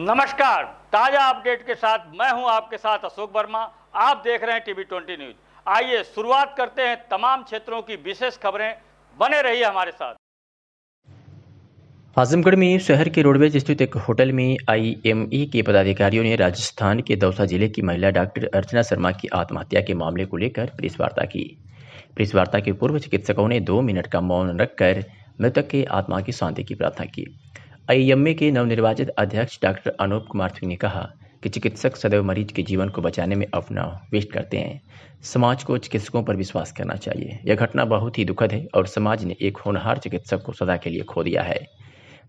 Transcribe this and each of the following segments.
नमस्कार, ताजा अपडेट के साथ मैं हूं आपके साथ अशोक वर्मा। आप देख रहे हैं टीवी 20 न्यूज। आइए शुरुआत करते हैं तमाम क्षेत्रों की विशेष खबरें। बने रहिए हमारे साथ। आजमगढ़ में शहर के रोडवेज स्थित एक होटल में IME के पदाधिकारियों ने राजस्थान के दौसा जिले की महिला डॉक्टर अर्चना शर्मा की आत्महत्या के मामले को लेकर प्रेस वार्ता की। प्रेस वार्ता के पूर्व चिकित्सकों ने 2 मिनट का मौन रखकर मृतक के आत्मा की शांति की प्रार्थना की। IME के नवनिर्वाचित अध्यक्ष डॉक्टर अनूप कुमार सिंह ने कहा कि चिकित्सक सदैव मरीज के जीवन को बचाने में अपना वेस्ट करते हैं। समाज को चिकित्सकों पर विश्वास करना चाहिए। यह घटना बहुत ही दुखद है और समाज ने एक होनहार चिकित्सक को सदा के लिए खो दिया है।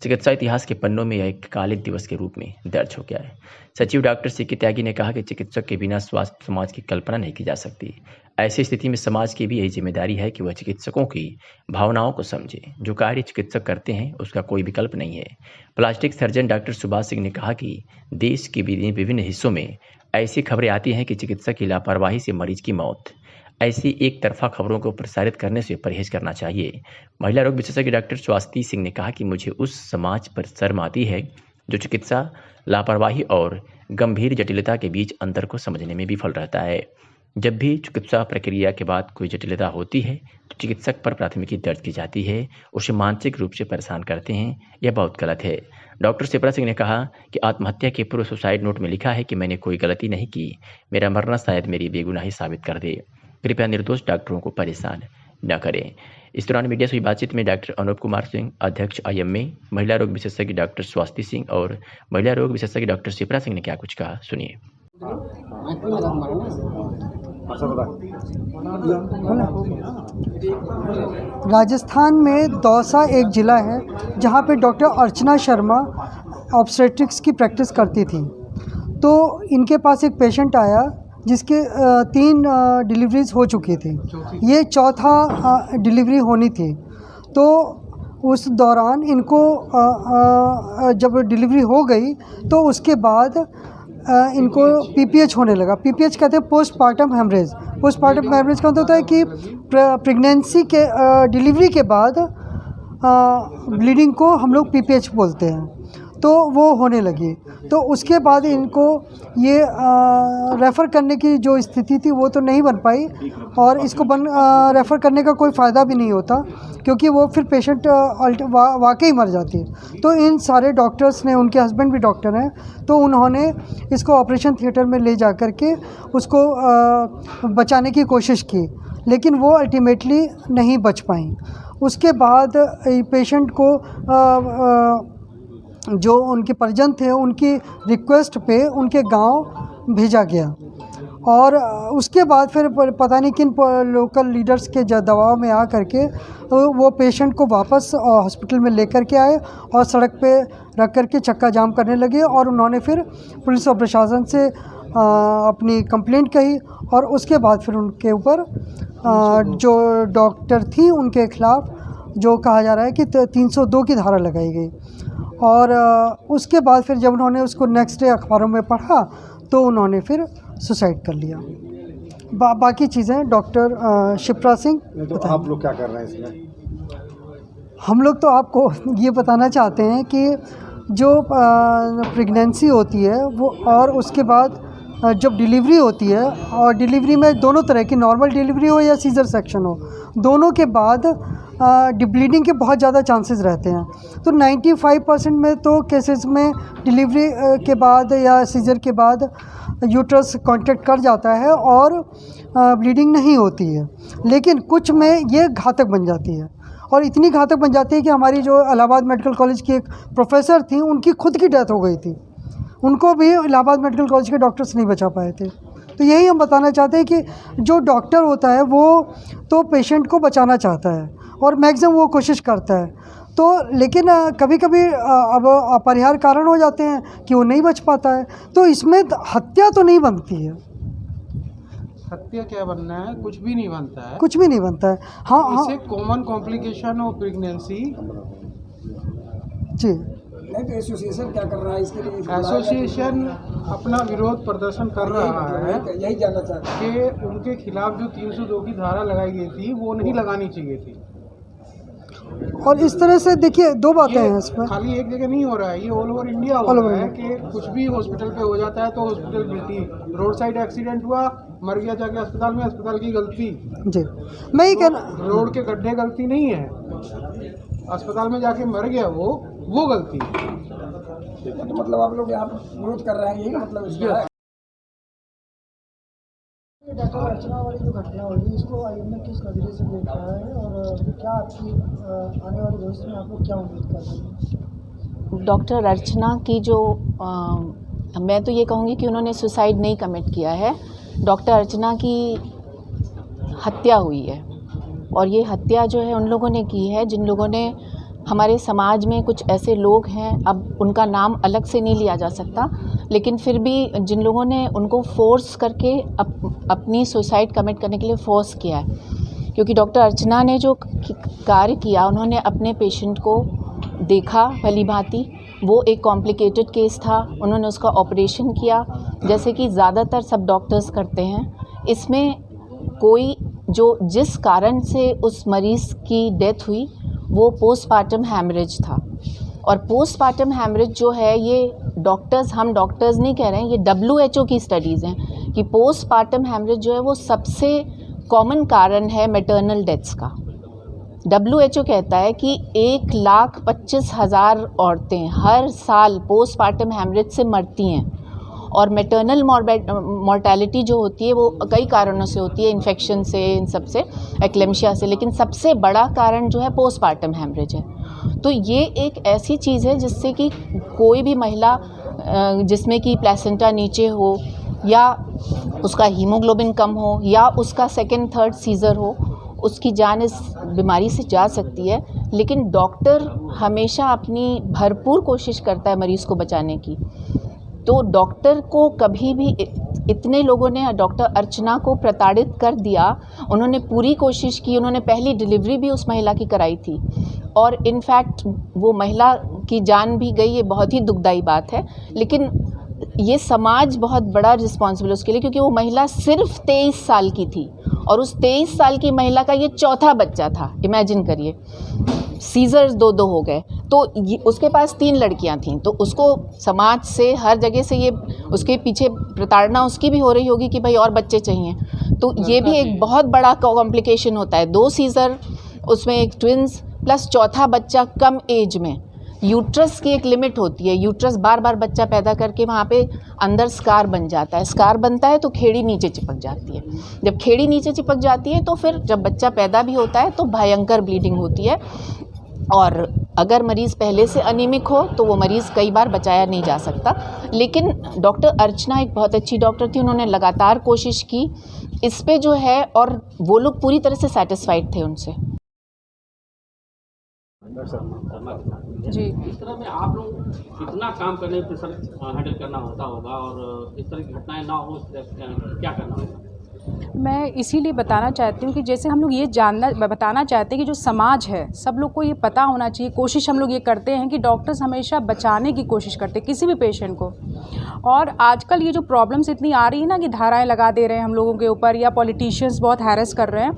चिकित्सा इतिहास के पन्नों में यह एक कालिक दिवस के रूप में दर्ज हो गया है। सचिव डॉक्टर सीके त्यागी ने कहा कि चिकित्सक के बिना स्वास्थ्य समाज की कल्पना नहीं की जा सकती। ऐसी स्थिति में समाज की भी यही जिम्मेदारी है कि वह चिकित्सकों की भावनाओं को समझे। जो कार्य चिकित्सक करते हैं उसका कोई विकल्प नहीं है। Plastic surgeon doctor Subhash Singh ने कहा कि देश के विभिन्न हिस्सों में ऐसी खबरें आती हैं कि चिकित्सक की लापरवाही से मरीज की मौत। ऐसी एक तरफा खबरों को प्रसारित करने से परहेज करना चाहिए। महिला रोग विशेषज्ञ डॉक्टर स्वाति सिंह ने कहा कि मुझे उस समाज पर शर्म आती है जो चिकित्सा लापरवाही और गंभीर जटिलता के बीच अंतर को समझने में विफल रहता है। जब भी चिकित्सा प्रक्रिया के बाद कोई जटिलता होती है तो चिकित्सक पर प्राथमिकी दर्ज की जाती है, उसे मानसिक रूप से परेशान करते हैं। यह बहुत गलत है। डॉक्टर शिप्रा सिंह ने कहा कि आत्महत्या के पूर्व सुसाइड नोट में लिखा है कि मैंने कोई गलती नहीं की, मेरा मरना शायद मेरी बेगुनाही साबित कर दे। कृपया निर्दोष डॉक्टरों को परेशान न करें। इस दौरान मीडिया से हुई बातचीत में डॉक्टर अनूप कुमार सिंह, अध्यक्ष IME, महिला रोग विशेषज्ञ डॉक्टर स्वाति सिंह और महिला रोग विशेषज्ञ डॉक्टर शिप्रा सिंह ने क्या कुछ कहा, सुनिए। राजस्थान में दौसा एक ज़िला है जहाँ पे डॉक्टर अर्चना शर्मा ऑब्स्टेट्रिक्स की प्रैक्टिस करती थी। तो इनके पास एक पेशेंट आया जिसके 3 डिलीवरीज हो चुकी थी। ये चौथा डिलीवरी होनी थी। तो उस दौरान इनको जब डिलीवरी हो गई तो उसके बाद इनको PPH होने लगा। PPH कहते हैं पोस्टपार्टम हेमरेज। पोस्टपार्टम हेमरेज का होता है कि प्रेगनेंसी के डिलीवरी के बाद ब्लीडिंग को हम लोग PPH बोलते हैं। तो वो होने लगी। तो उसके बाद इनको ये रेफ़र करने की जो स्थिति थी वो तो नहीं बन पाई और इसको रेफ़र करने का कोई फ़ायदा भी नहीं होता क्योंकि वो फिर पेशेंट वाकई मर जाती है। तो इन सारे डॉक्टर्स ने, उनके हस्बैंड भी डॉक्टर हैं, तो उन्होंने इसको ऑपरेशन थिएटर में ले जा कर के उसको बचाने की कोशिश की, लेकिन वो अल्टीमेटली नहीं बच पाई। उसके बाद पेशेंट को जो उनके परिजन थे उनकी रिक्वेस्ट पे उनके गांव भेजा गया और उसके बाद फिर पता नहीं किन लोकल लीडर्स के दबाव में आ करके वो पेशेंट को वापस हॉस्पिटल में लेकर के आए और सड़क पे रख करके चक्का जाम करने लगे और उन्होंने फिर पुलिस और प्रशासन से अपनी कंप्लेंट कही और उसके बाद फिर उनके ऊपर जो डॉक्टर थी उनके खिलाफ जो कहा जा रहा है कि 302 की धारा लगाई गई। और उसके बाद फिर जब उन्होंने उसको नेक्स्ट डे अखबारों में पढ़ा तो उन्होंने फिर सुसाइड कर लिया। बाकी चीज़ें डॉक्टर शिप्रा सिंह। तो आप लोग क्या कर रहे हैं इसमें? हम लोग तो आपको ये बताना चाहते हैं कि जो प्रेगनेंसी होती है वो और उसके बाद जब डिलीवरी होती है और डिलीवरी में दोनों तरह की, नॉर्मल डिलीवरी हो या सीजर सेक्शन हो, दोनों के बाद ब्लीडिंग के बहुत ज़्यादा चांसेस रहते हैं। तो 95% में तो केसेस में डिलीवरी के बाद या सीजर के बाद यूट्रस कांटेक्ट कर जाता है और ब्लीडिंग नहीं होती है, लेकिन कुछ में ये घातक बन जाती है और इतनी घातक बन जाती है कि हमारी जो इलाहाबाद मेडिकल कॉलेज की एक प्रोफेसर थी उनकी खुद की डेथ हो गई थी। उनको भी इलाहाबाद मेडिकल कॉलेज के डॉक्टर्स नहीं बचा पाए थे। तो यही हम बताना चाहते हैं कि जो डॉक्टर होता है वो तो पेशेंट को बचाना चाहता है और मैक्सिमम वो कोशिश करता है, तो लेकिन कभी कभी अब अपरिहार्य कारण हो जाते हैं कि वो नहीं बच पाता है। तो इसमें हत्या तो नहीं बनती है। हत्या क्या बनना है? कुछ भी नहीं बनता है। कुछ भी नहीं बनता है। हाँ हाँ, इसे कॉमन कॉम्प्लिकेशन ऑफ प्रेगनेंसी। जी, एसोसिएशन क्या कर रहा है इसके लिए? एसोसिएशन अपना विरोध प्रदर्शन कर रहा है, यही जानना चाहते हैं कि उनके खिलाफ जो 302 की धारा लगाई गई थी वो नहीं लगानी चाहिए थी। और इस तरह से देखिए दो बातें हैं इसमें। खाली एक जगह नहीं हो रहा है, ये ऑल ओवर इंडिया हो रहा है कि कुछ भी हॉस्पिटल पे हो जाता है तो hospital guilty. Road side accident हुआ, मर गया जाके अस्पताल में, अस्पताल की गलती। जी मैं ये कहना, रोड के गड्ढे गलती नहीं है, अस्पताल में जाके मर गया वो गलती। तो मतलब आप लोग यहाँ पर विरोध कर रहे हैं, यही मतलब इसका है। डॉक्टर अर्चना वाली जो घटना हुई इसको आईएम ने किस नजरिए से देख रहा है और क्या आपकी आने वाले भविष्य में आप लोग क्या उम्मीद कर रहे हैं? डॉक्टर अर्चना की जो मैं तो ये कहूँगी कि उन्होंने सुसाइड नहीं कमिट किया है, डॉक्टर अर्चना की हत्या हुई है। और ये हत्या जो है उन लोगों ने की है जिन लोगों ने, हमारे समाज में कुछ ऐसे लोग हैं, अब उनका नाम अलग से नहीं लिया जा सकता, लेकिन फिर भी जिन लोगों ने उनको फोर्स करके अपनी सुसाइड कमिट करने के लिए फोर्स किया है। क्योंकि डॉक्टर अर्चना ने जो कार्य किया, उन्होंने अपने पेशेंट को देखा भली भांति, वो एक कॉम्प्लिकेटेड केस था, उन्होंने उसका ऑपरेशन किया जैसे कि ज़्यादातर सब डॉक्टर्स करते हैं। इसमें कोई जो जिस कारण से उस मरीज़ की डेथ हुई वो पोस्टमार्टम हैमरेज था। और पोस्टमार्टम हैमरेज जो है, ये डॉक्टर्स, हम डॉक्टर्स नहीं कह रहे हैं, ये WHO की स्टडीज़ हैं कि पोस्टमार्टम हैमरेज जो है वो सबसे कॉमन कारण है मैटरनल डेथ्स का। WHO कहता है कि 1,25,000 औरतें हर साल पोस्टमार्टम हैमरेज से मरती हैं। और मैटरनल मॉर्टेलिटी जो होती है वो कई कारणों से होती है, इन्फेक्शन से, इन सब से, एक्लेम्शिया से, लेकिन सबसे बड़ा कारण जो है पोस्टमार्टम हैमरेज है। तो ये एक ऐसी चीज़ है जिससे कि कोई भी महिला जिसमें कि प्लेसेंटा नीचे हो, या उसका हीमोग्लोबिन कम हो, या उसका सेकंड थर्ड सीज़र हो, उसकी जान इस बीमारी से जा सकती है। लेकिन डॉक्टर हमेशा अपनी भरपूर कोशिश करता है मरीज़ को बचाने की। तो डॉक्टर को कभी भी, इतने लोगों ने डॉक्टर अर्चना को प्रताड़ित कर दिया, उन्होंने पूरी कोशिश की, उन्होंने पहली डिलीवरी भी उस महिला की कराई थी और इनफैक्ट वो महिला की जान भी गई, ये बहुत ही दुखदाई बात है। लेकिन ये समाज बहुत बड़ा रिस्पॉन्सिबल है उसके लिए, क्योंकि वो महिला सिर्फ 23 साल की थी और उस 23 साल की महिला का ये चौथा बच्चा था। इमेजिन करिए, सीजर्स 2 हो गए, तो उसके पास 3 लड़कियां थीं, तो उसको समाज से, हर जगह से ये उसके पीछे प्रताड़ना उसकी भी हो रही होगी कि भाई और बच्चे चाहिए। तो ये भी एक बहुत बड़ा कॉम्प्लिकेशन होता है, 2 सीजर, उसमें एक ट्विंस प्लस चौथा बच्चा कम एज में। यूट्रस की एक लिमिट होती है, यूट्रस बार बार बच्चा पैदा करके वहाँ पे अंदर स्कार बन जाता है, स्कार बनता है तो खेड़ी नीचे चिपक जाती है। जब खेड़ी नीचे चिपक जाती है तो फिर जब बच्चा पैदा भी होता है तो भयंकर ब्लीडिंग होती है। और अगर मरीज़ पहले से अनीमिक हो तो वो मरीज़ कई बार बचाया नहीं जा सकता। लेकिन डॉक्टर अर्चना एक बहुत अच्छी डॉक्टर थी, उन्होंने लगातार कोशिश की इस पे जो है, और वो लोग पूरी तरह से सेटिस्फाइड थे उनसे। जी, इस तरह में आप लोग कितना काम करने में प्रेशर हैंडल करना होता होगा और इस तरह की घटनाएं ना हो, क्या करना होगा? मैं इसीलिए बताना चाहती हूँ कि जैसे हम लोग ये बताना चाहते हैं कि जो समाज है, सब लोग को ये पता होना चाहिए। कोशिश हम लोग ये करते हैं कि डॉक्टर्स हमेशा बचाने की कोशिश करते हैं किसी भी पेशेंट को। और आजकल ये जो प्रॉब्लम्स इतनी आ रही है ना कि धाराएं लगा दे रहे हैं हम लोगों के ऊपर, या पॉलिटिशियंस बहुत हैरेस कर रहे हैं,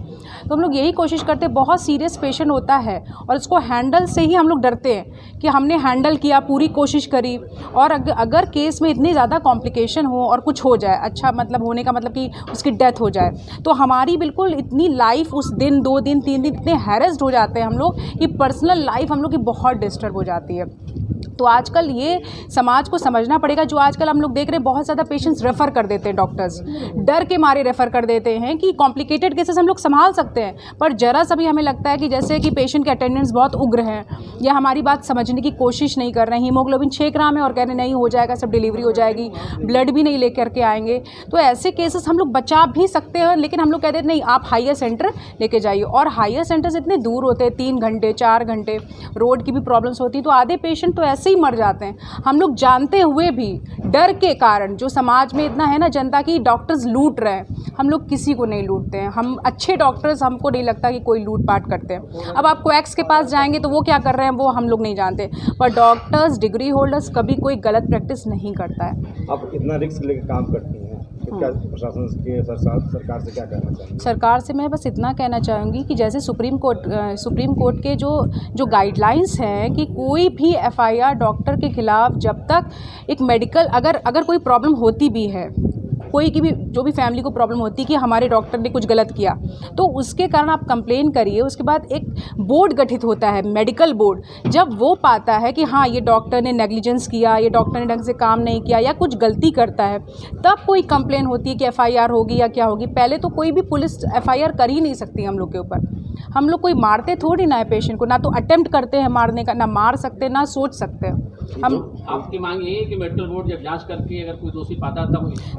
तो हम लोग यही कोशिश करते हैं। बहुत सीरियस पेशेंट होता है और इसको हैंडल से ही हम लोग डरते हैं कि हमने हैंडल किया, पूरी कोशिश करी, और अगर केस में इतनी ज़्यादा कॉम्प्लिकेशन हो और कुछ हो जाए, अच्छा मतलब होने का मतलब कि उसकी डेथ हो जाए, तो हमारी बिल्कुल इतनी लाइफ उस दिन, 2 दिन, 3 दिन इतने हैरेस्ड हो जाते हैं हम लोग कि पर्सनल लाइफ हम लोग की बहुत डिस्टर्ब हो जाती है। तो आजकल ये समाज को समझना पड़ेगा। जो आजकल हम लोग देख रहे हैं, बहुत ज़्यादा पेशेंट्स रेफ़र कर देते हैं, डॉक्टर्स डर के मारे रेफ़र कर देते हैं कि कॉम्प्लिकेटेड केसेस हम लोग संभाल सकते हैं, पर ज़रा सा भी हमें लगता है कि जैसे कि पेशेंट के अटेंडेंस बहुत उग्र हैं या हमारी बात समझने की कोशिश नहीं कर रहे हैं, हीमोग्लोबिन 6 ग्राम है और कह रहे नहीं हो जाएगा, सब डिलीवरी हो जाएगी, ब्लड भी नहीं लेकर के आएंगे, तो ऐसे केसेस हम लोग बचा भी सकते हैं। लेकिन हम लोग कहते हैं नहीं, आप हायर सेंटर लेके जाइए, और हायर सेंटर्स इतने दूर होते हैं, 3 घंटे 4 घंटे, रोड की भी प्रॉब्लम्स होती है, तो आधे पेशेंट तो ऐसे ही मर जाते हैं। हम लोग जानते हुए भी डर के कारण, जो समाज में इतना है ना जनता की, डॉक्टर्स लूट रहे हैं, हम लोग किसी को नहीं लूटते हैं। हम अच्छे डॉक्टर्स, हमको नहीं लगता कि कोई लूट पाट करते हैं। अब आप कोएक्स के पास जाएंगे तो वो क्या कर रहे हैं वो हम लोग नहीं जानते, पर डॉक्टर्स, डिग्री होल्डर्स कभी कोई गलत प्रैक्टिस नहीं करता है। आप इतना रिस्क लेकर काम करती हैं, क्या प्रशासन के सरकार से क्या कहना चाहेंगे? सरकार से मैं बस इतना कहना चाहूँगी कि जैसे सुप्रीम कोर्ट के जो गाइडलाइंस हैं कि कोई भी एफआईआर डॉक्टर के खिलाफ जब तक एक मेडिकल अगर कोई प्रॉब्लम होती भी है, कोई की भी जो भी फैमिली को प्रॉब्लम होती है कि हमारे डॉक्टर ने कुछ गलत किया, तो उसके कारण आप कंप्लेन करिए। उसके बाद एक बोर्ड गठित होता है, मेडिकल बोर्ड। जब वो पाता है कि हाँ ये डॉक्टर ने नेग्लिजेंस किया, ये डॉक्टर ने ढंग से काम नहीं किया या कुछ गलती करता है, तब कोई कंप्लेन होती है कि एफआईआर होगी या क्या होगी। पहले तो कोई भी पुलिस एफआईआर कर ही नहीं सकती हम लोग के ऊपर। हम लोग कोई मारते थोड़ी ना है पेशेंट को, ना तो अटेम्प्ट करते हैं मारने का, ना मार सकते ना सोच सकते हैं हम। आपकी मांग ये है कि मेडिकल बोर्ड जब जांच करके अगर कोई दोषी पाता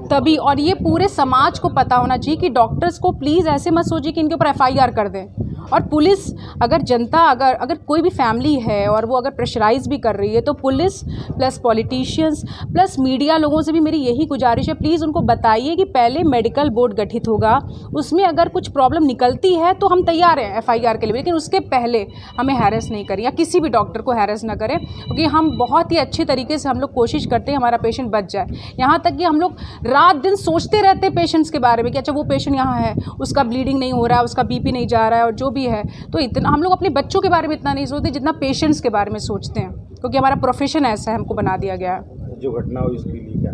तभी, और ये पूरे समाज को पता होना चाहिए कि डॉक्टर्स को प्लीज़ ऐसे मत सोचिए कि इनके ऊपर एफआईआर कर दें। और पुलिस अगर जनता अगर कोई भी फैमिली है और वो अगर प्रेशराइज भी कर रही है, तो police plus politicians plus media लोगों से भी मेरी यही गुजारिश है, प्लीज़ उनको बताइए कि पहले मेडिकल बोर्ड गठित होगा, उसमें अगर कुछ प्रॉब्लम निकलती है तो हम तैयार हैं एफआईआर के लिए, लेकिन उसके पहले हमें हैरेस नहीं करें या किसी भी डॉक्टर को हैरेस ना करें, क्योंकि हम बहुत ही अच्छी तरीके से हम लोग कोशिश करते हैं हमारा पेशेंट बच जाए। यहाँ तक कि हम लोग रात दिन सोचते रहते हैं पेशेंट्स के बारे में कि अच्छा वो पेशेंट यहाँ है, उसका ब्लीडिंग नहीं हो रहा है, उसका बीपी नहीं जा रहा है और जो भी है। तो इतना हम लोग अपने बच्चों के बारे में इतना नहीं सोचते जितना पेशेंट्स के बारे में सोचते हैं, क्योंकि हमारा प्रोफेशन ऐसा है, हमको बना दिया गया है। जो घटना हुई उसके लिए क्या?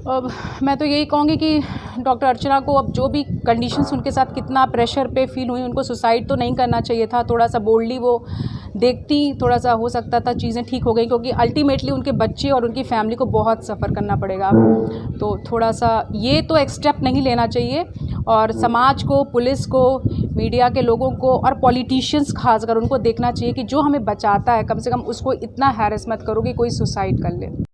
अब मैं तो यही कहूँगी कि डॉक्टर अर्चना को अब जो भी कंडीशंस उनके साथ कितना प्रेशर पे फील हुई, उनको सुसाइड तो नहीं करना चाहिए था। थोड़ा सा बोल्डली वो देखती, थोड़ा सा हो सकता था चीज़ें ठीक हो गई, क्योंकि अल्टीमेटली उनके बच्चे और उनकी फैमिली को बहुत सफ़र करना पड़ेगा। तो थोड़ा सा ये तो एक स्टेप नहीं लेना चाहिए, और समाज को, पुलिस को, मीडिया के लोगों को और पॉलिटिशियंस खासकर उनको देखना चाहिए कि जो हमें बचाता है कम से कम उसको इतना हैरेस मत करो कि कोई सुसाइड कर ले।